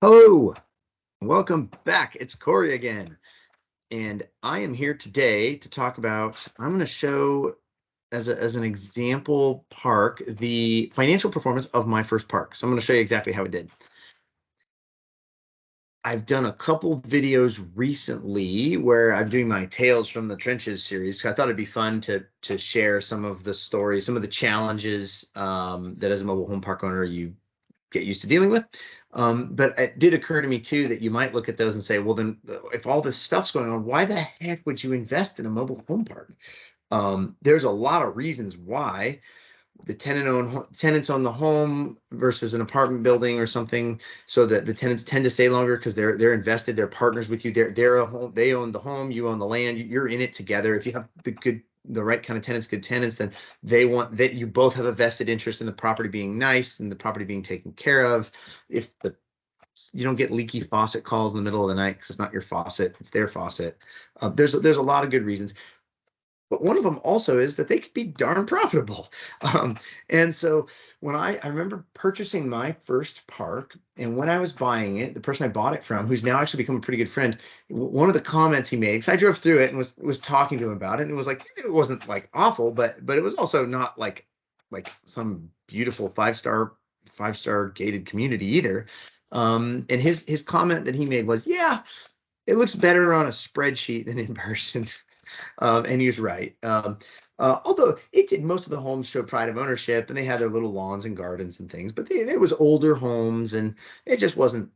Hello, welcome back. It's Corey again, and I am here today to talk about. I'm going to show as an example park the financial performance of my first park. So I'm going to show you exactly how it did. I've done a couple videos recently where I'm doing my Tales from the Trenches series. So I thought it'd be fun to share some of the stories, some of the challenges that as a mobile home park owner you get used to dealing with. But it did occur to me too that you might look at those and say, well, then if all this stuff's going on, why the heck would you invest in a mobile home park? There's a lot of reasons why. The tenants own the home versus an apartment building or something, so that the tenants tend to stay longer because they're invested, they're partners with you. They're a home, they own the home, you own the land, you're in it together. If you have the right kind of tenants, good tenants, then they want that you both have a vested interest in the property being nice and the property being taken care of. If the You don't get leaky faucet calls in the middle of the night because it's not your faucet, it's their faucet. There's a lot of good reasons, but one of them also is that they could be darn profitable. Um, and so when I remember purchasing my first park, and when I was buying it, the person I bought it from, who's now actually become a pretty good friend, one of the comments he made, because I drove through it and was talking to him about it, and it was like it wasn't like awful, but it was also not like some beautiful five star gated community either. And his comment that he made was, yeah, it looks better on a spreadsheet than in person. And he was right. Although it did, most of the homes show pride of ownership, and they had their little lawns and gardens and things, but there was older homes, and it just wasn't,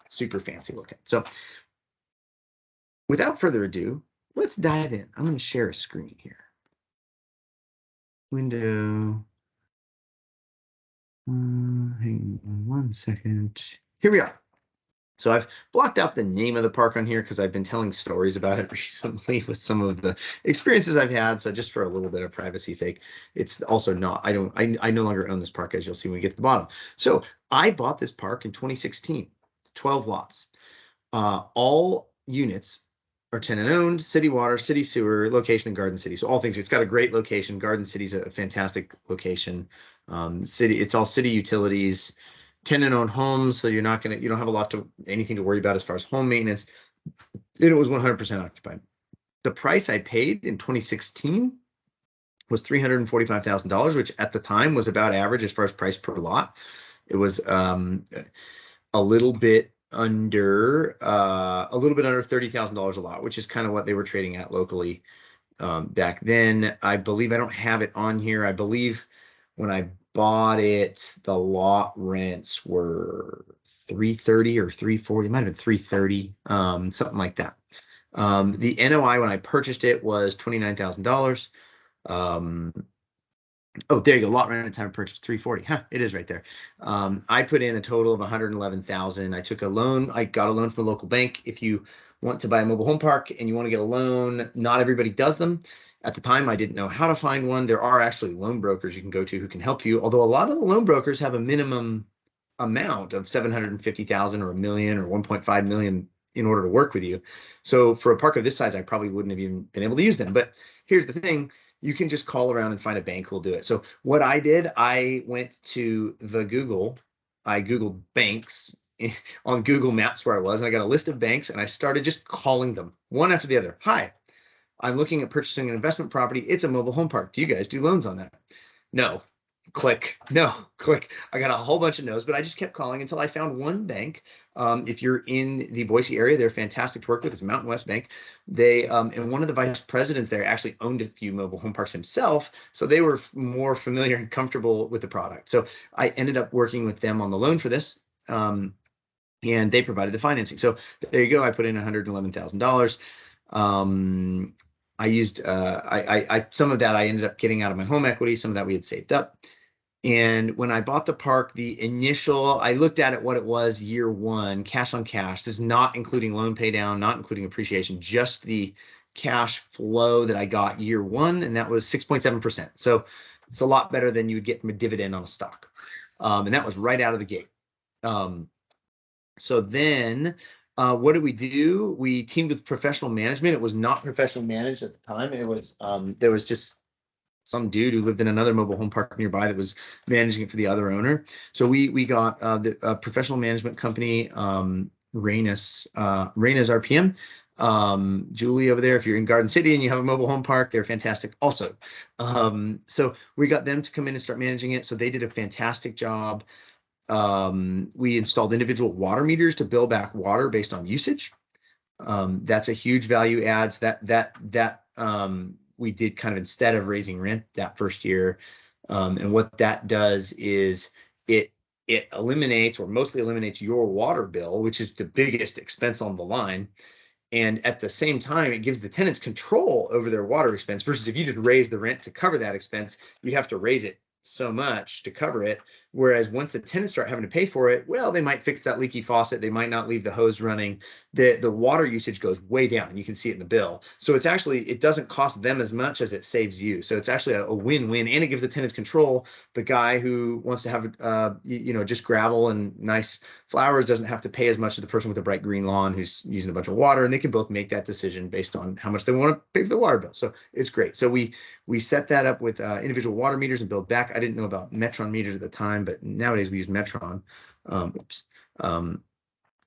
super fancy looking. So without further ado, let's dive in. I'm going to share a screen here. Window. Hang on one second. Here we are. So I've blocked out the name of the park on here because I've been telling stories about it recently with some of the experiences I've had. So just for a little bit of privacy sake, it's also not, I no longer own this park, as you'll see when we get to the bottom. So I bought this park in 2016, 12 lots. All units are tenant owned, city water, city sewer, location in Garden City. So all things, it's got a great location. Garden City's a fantastic location. It's all city utilities, tenant owned homes. So you don't have anything to worry about as far as home maintenance. And it was 100% occupied. The price I paid in 2016 was $345,000, which at the time was about average as far as price per lot. It was a little bit under $30,000 a lot, which is kind of what they were trading at locally back then. I believe, I don't have it on here, I believe when I bought it, the lot rents were $330 or $340. It might have been $330, something like that. The NOI when I purchased it was $29,000. Oh, there you go. Lot rent at time of purchase, $340. Huh, it is right there. I put in a total of $111,000. I took a loan. I got a loan from a local bank. If you want to buy a mobile home park and you want to get a loan, not everybody does them. At the time, I didn't know how to find one. There are actually loan brokers you can go to who can help you. Although a lot of the loan brokers have a minimum amount of 750,000 or a million or 1.5 million in order to work with you. So for a park of this size, I probably wouldn't have even been able to use them. But here's the thing. You can just call around and find a bank who will do it. So what I did, I went to I Googled banks on Google Maps where I was, and I got a list of banks, and I started just calling them one after the other. Hi, I'm looking at purchasing an investment property. It's a mobile home park. Do you guys do loans on that? No. Click. No. Click. I got a whole bunch of no's, but I just kept calling until I found one bank. If you're in the Boise area, they're fantastic to work with. It's Mountain West Bank. And one of the vice presidents there actually owned a few mobile home parks himself, so they were more familiar and comfortable with the product. So I ended up working with them on the loan for this. And they provided the financing. So there you go. I put in $111,000. I used some of that I ended up getting out of my home equity. Some of that we had saved up. And when I bought the park, I looked at it, what it was year one, cash on cash. This is not including loan pay down, not including appreciation, just the cash flow that I got year one, and that was 6.7%. So it's a lot better than you would get from a dividend on a stock. And that was right out of the gate. So then what did we do? We teamed with professional management. It was not professional managed at the time. It was there was just some dude who lived in another mobile home park nearby that was managing it for the other owner. So we got the professional management company, Raynas RPM. Julie over there, if you're in Garden City and you have a mobile home park, they're fantastic also. So we got them to come in and start managing it. So they did a fantastic job. We installed individual water meters to bill back water based on usage. That's a huge value add. So that we did kind of instead of raising rent that first year. And what that does is it eliminates or mostly eliminates your water bill, which is the biggest expense on the line. And at the same time, it gives the tenants control over their water expense versus if you just raise the rent to cover that expense, you have to raise it so much to cover it. Whereas once the tenants start having to pay for it, well, they might fix that leaky faucet. They might not leave the hose running. The water usage goes way down. You can see it in the bill. So it's actually, it doesn't cost them as much as it saves you. So it's actually a win-win, and it gives the tenants control. The guy who wants to have, just gravel and nice flowers doesn't have to pay as much as the person with a bright green lawn who's using a bunch of water, and they can both make that decision based on how much they want to pay for the water bill. So it's great. So we set that up with individual water meters and build back. I didn't know about Metron meters at the time, but nowadays we use Metron.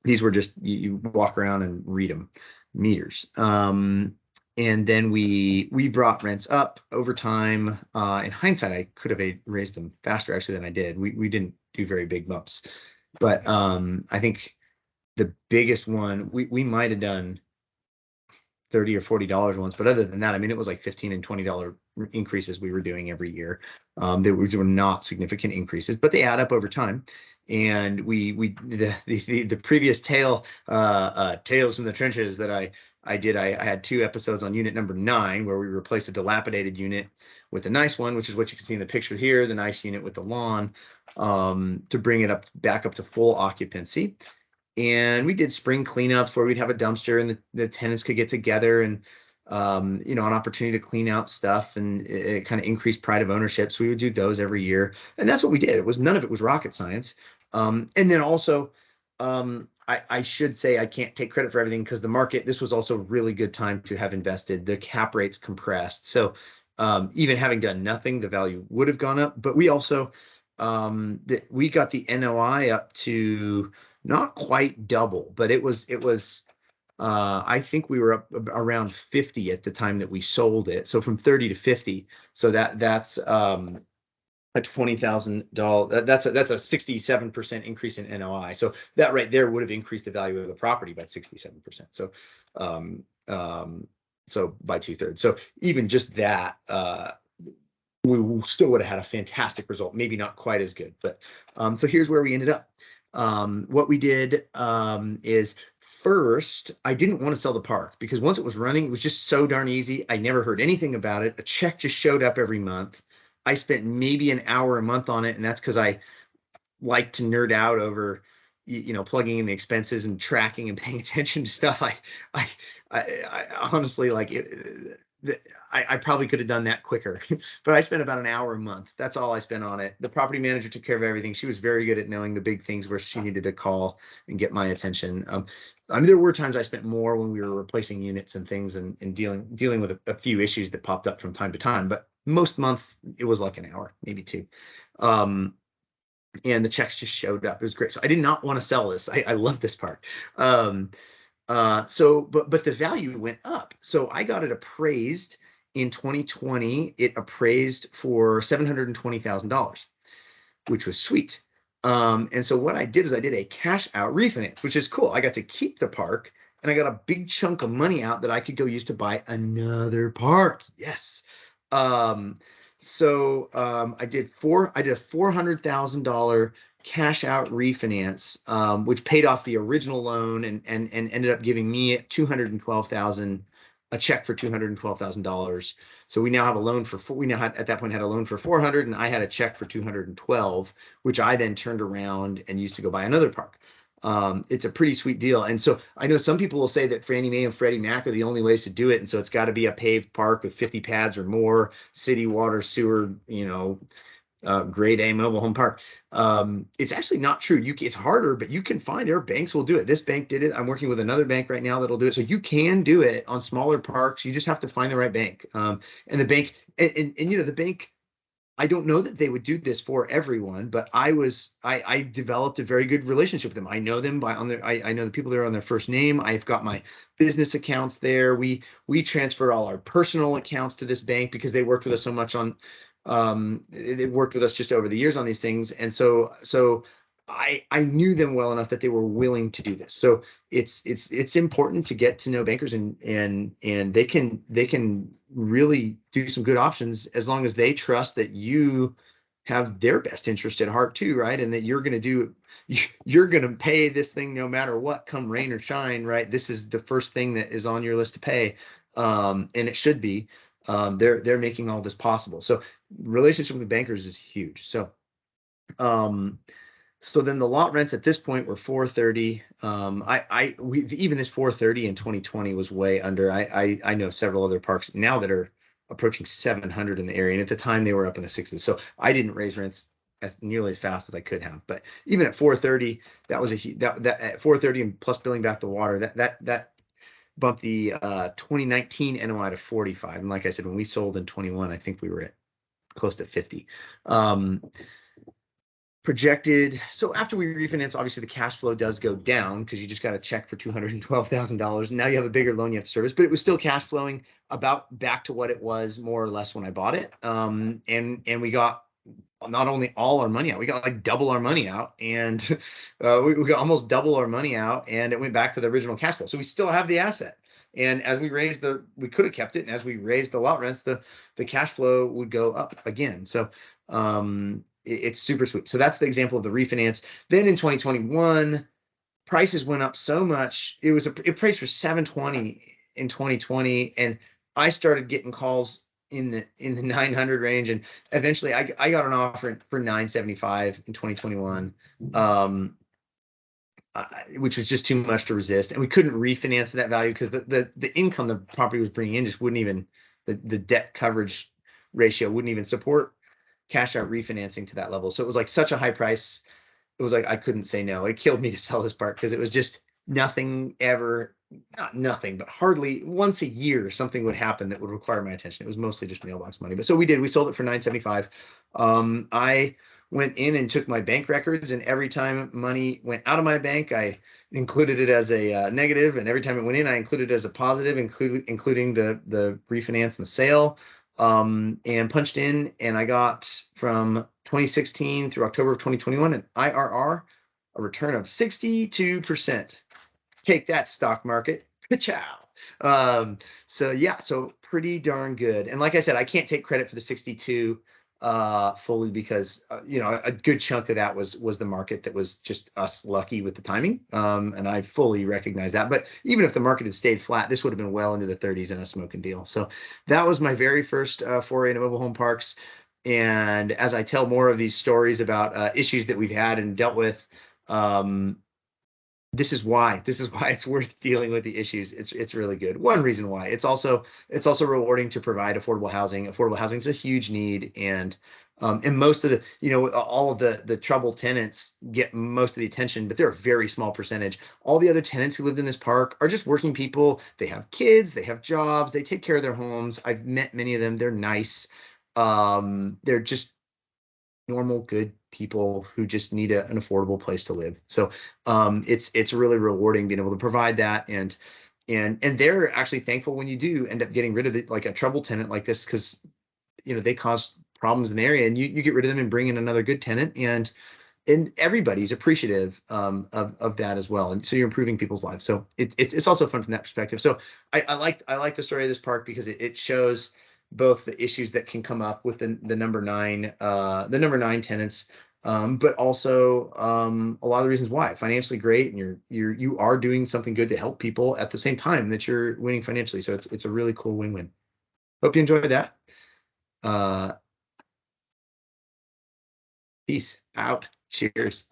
These were just, you walk around and read them, meters. And then we brought rents up over time. In hindsight, I could have raised them faster actually than I did. We didn't do very big bumps, but I think the biggest one we might have done $30 or $40 once, but other than that, I mean, it was like $15 and $20 increases we were doing every year. They were not significant increases, but they add up over time. And the previous tales from the trenches that I did, I had 2 episodes on unit number 9 where we replaced a dilapidated unit with a nice one, which is what you can see in the picture here, the nice unit with the lawn, to bring it back up to full occupancy. And we did spring cleanups where we'd have a dumpster and the tenants could get together and an opportunity to clean out stuff, and it kind of increased pride of ownership. So we would do those every year, and that's what we did. None of it was rocket science. And then also, I should say I can't take credit for everything because the market, this was also a really good time to have invested. The cap rates compressed. So even having done nothing, the value would have gone up. But we also, we got the NOI up to not quite double, but it was I think we were up around 50 at the time that we sold it. So from 30 to 50. So that's a $20,000. That's a 67% increase in NOI. So that right there would have increased the value of the property by 67%. So so by 2/3. So even just that, we still would have had a fantastic result. Maybe not quite as good, but so here's where we ended up. What we did is first, I didn't want to sell the park because once it was running, it was just so darn easy. I never heard anything about it. A check just showed up every month. I spent maybe an hour a month on it, and that's because I like to nerd out over, plugging in the expenses and tracking and paying attention to stuff. I honestly like it. I probably could have done that quicker, but I spent about an hour a month. That's all I spent on it. The property manager took care of everything. She was very good at knowing the big things where she needed to call and get my attention. I mean, there were times I spent more when we were replacing units and things and dealing with a few issues that popped up from time to time. But most months it was like an hour, maybe 2. And the checks just showed up. It was great. So I did not want to sell this. I love this park. But the value went up. So I got it appraised in 2020. It appraised for $720,000, which was sweet. And so what I did is I did a cash out refinance, which is cool. I got to keep the park and I got a big chunk of money out that I could go use to buy another park. Yes. So I did a $400,000 cash out refinance, which paid off the original loan and ended up giving me $212,000, a check for $212,000. So we now have a loan we now had at that point had a loan for 400, and I had a check for 212, which I then turned around and used to go buy another park. It's a pretty sweet deal. And so I know some people will say that Fannie Mae and Freddie Mac are the only ways to do it. And so it's got to be a paved park with 50 pads or more, city water, sewer, grade A mobile home park. It's actually not true. It's harder, but you can find there are banks will do it. This bank did it. I'm working with another bank right now that'll do it. So you can do it on smaller parks. You just have to find the right bank. And the bank, and the bank, I don't know that they would do this for everyone, but I developed a very good relationship with them. I know them by on their I know the people there on their first name. I've got my business accounts there. We transferred all our personal accounts to this bank because they worked with us so much on they worked with us just over the years on these things. And so I knew them well enough that they were willing to do this. So it's important to get to know bankers, and they can really do some good options as long as they trust that you have their best interest at heart too, right? And that you're going to pay this thing no matter what, come rain or shine, right? This is the first thing that is on your list to pay. And it should be. They're making all this possible. So relationship with bankers is huge. Um, so then the lot rents at this point were 430. We even this 430 in 2020 was way under. I know several other parks now that are approaching 700 in the area, and at the time they were up in the sixes. So I didn't raise rents as nearly as fast as I could have. But even at 430, that was that at 430 and plus billing back the water, that bumped the 2019 NOI to 45. And like I said, when we sold in 21, I think we were at close to 50. Projected. So after we refinance, obviously the cash flow does go down because you just got a check for $212,000. Now you have a bigger loan you have to service, but it was still cash flowing about back to what it was more or less when I bought it. And we got not only all our money out, we got like double our money out, and we got almost double our money out, and it went back to the original cash flow. So we still have the asset. And as we we could have kept it. And as we raised the lot rents, the cash flow would go up again. So it's super sweet. So that's the example of the refinance. Then in 2021, prices went up so much. It priced for 720 in 2020, and I started getting calls in the 900 range, and eventually I got an offer for 975 in 2021, which was just too much to resist, and we couldn't refinance that value because the income the property was bringing in just wouldn't even the debt coverage ratio wouldn't even support cash out refinancing to that level. So it was like such a high price. It was like I couldn't say no. It killed me to sell this park because it was just nothing ever, not nothing, but hardly once a year something would happen that would require my attention. It was mostly just mailbox money. But so we sold it for 975. I went in and took my bank records, and every time money went out of my bank, I included it as a negative, and every time it went in, I included it as a positive, including the refinance and the sale. And punched in, and I got from 2016 through October of 2021 an IRR, a return of 62%. Take that, stock market. Ciao. So yeah, so pretty darn good. And like I said, I can't take credit for the 62 fully because a good chunk of that was the market that was just us lucky with the timing. And I fully recognize that. But even if the market had stayed flat, this would have been well into the 30s in a smoking deal. So that was my very first foray into mobile home parks. And as I tell more of these stories about issues that we've had and dealt with, this is why it's worth dealing with the issues. It's really good. One reason why it's also rewarding to provide affordable housing. Affordable housing is a huge need, and most of the all of the troubled tenants get most of the attention, but they're a very small percentage. All the other tenants who lived in this park are just working people. They have kids, they have jobs, they take care of their homes. I've met many of them. They're nice. They're just normal, good people who just need an affordable place to live. So it's really rewarding being able to provide that, and they're actually thankful when you do end up getting rid of like a trouble tenant like this, because they cause problems in the area, and you get rid of them and bring in another good tenant, and everybody's appreciative of that as well, and so you're improving people's lives. So it's also fun from that perspective. So I like the story of this park because it shows both the issues that can come up with the number nine tenants, but also a lot of the reasons why. Financially great, and you are doing something good to help people at the same time that you're winning financially. So it's a really cool win-win. Hope you enjoyed that. Peace out. Cheers.